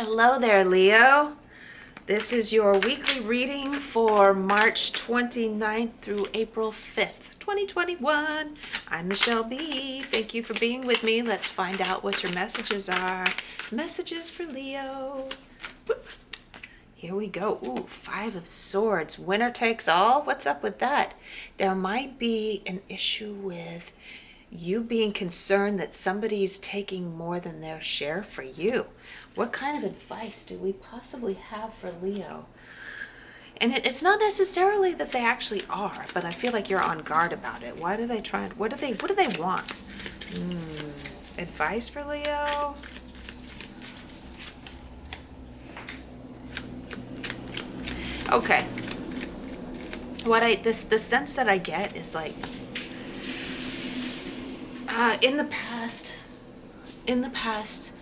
Hello there, Leo. This is your weekly reading for March 29th through April 5th, 2021. I'm Michele B. Thank you for being with me. Let's find out what your messages are. Messages for Leo. Whoop. Here we go. Ooh, Five of Swords. Winner takes all? What's up with that? There might be an issue with you being concerned that somebody's taking more than their share for you. What kind of advice do we possibly have for Leo? And it's not necessarily that they actually are, but I feel like you're on guard about it. Why do they try? What do they want? Advice for Leo? Okay. The sense that I get is like, in the past,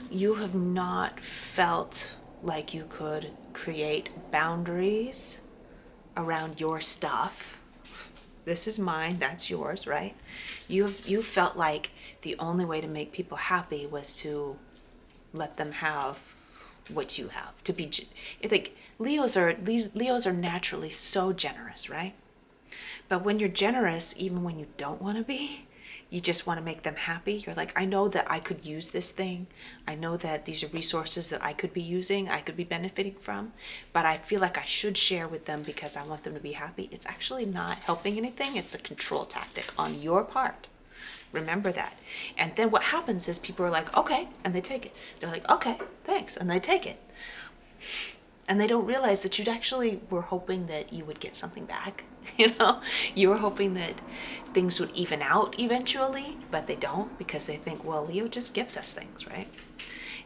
you have not felt like you could create boundaries around your stuff. This is mine, that's yours, right? You felt like the only way to make people happy was to let them have what you have. To be, I think Leos are naturally so generous, right? But when you're generous, even when you don't want to be, you just want to make them happy. You're like, I know that I could use this thing. I know that these are resources that I could be using, I could be benefiting from, but I feel like I should share with them because I want them to be happy. It's actually not helping anything. It's a control tactic on your part. Remember that. And then what happens is people are like, okay, and they take it. They're like, okay, thanks, and they take it. And they don't realize that you'd actually were hoping that you would get something back. You were hoping that things would even out eventually, but they don't, because they think, well, Leo just gives us things, right?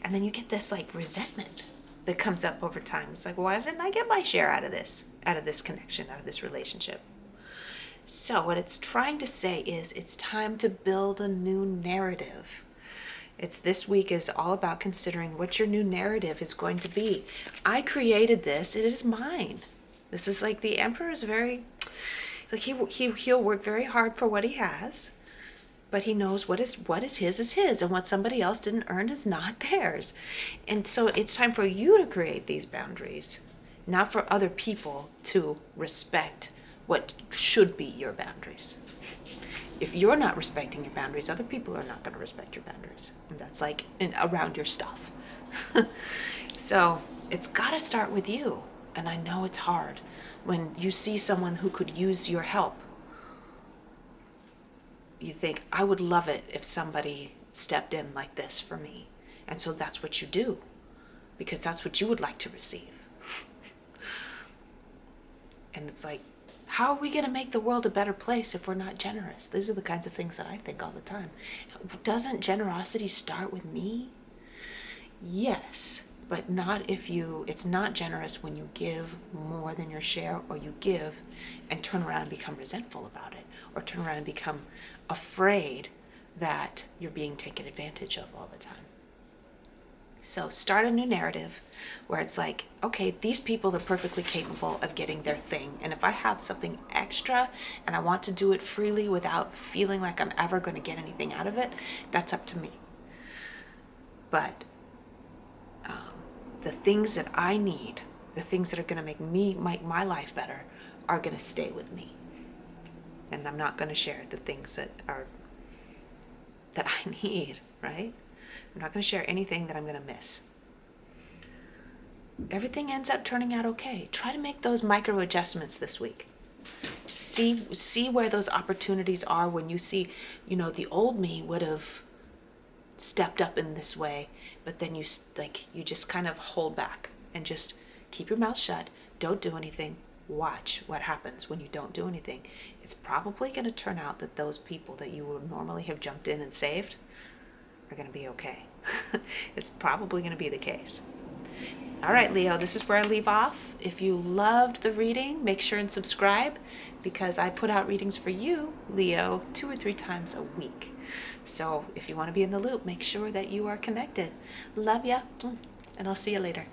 And then you get this like resentment that comes up over time. It's like, why didn't I get my share out of this connection, out of this relationship? So what it's trying to say is it's time to build a new narrative. This week is all about considering what your new narrative is going to be. I created this. It is mine. This is like the Emperor is very, like he'll work very hard for what he has, but he knows what is his, and what somebody else didn't earn is not theirs. And so it's time for you to create these boundaries, not for other people to respect what should be your boundaries. If you're not respecting your boundaries, other people are not going to respect your boundaries. And that's like around your stuff. So it's got to start with you. And I know it's hard when you see someone who could use your help. You think, I would love it if somebody stepped in like this for me. And so that's what you do, because that's what you would like to receive. And it's like, how are we going to make the world a better place if we're not generous? These are the kinds of things that I think all the time. Doesn't generosity start with me? Yes, but not it's not generous when you give more than your share, or you give and turn around and become resentful about it, or turn around and become afraid that you're being taken advantage of all the time. So start a new narrative where it's like, okay, these people are perfectly capable of getting their thing. And if I have something extra and I want to do it freely without feeling like I'm ever going to get anything out of it, that's up to me. But the things that I need, the things that are going to make my life better, are going to stay with me. And I'm not going to share the things that I need, right? I'm not going to share anything that I'm going to miss. Everything ends up turning out okay. Try to make those micro adjustments this week. See where those opportunities are when you see, the old me would have stepped up in this way, but then you just kind of hold back and just keep your mouth shut. Don't do anything. Watch what happens when you don't do anything. It's probably going to turn out that those people that you would normally have jumped in and saved are going to be okay. It's probably going to be the case. All right, Leo, this is where I leave off. If you loved the reading, make sure and subscribe, because I put out readings for you, Leo, 2 or 3 times a week. So if you want to be in the loop, make sure that you are connected. Love ya, and I'll see you later.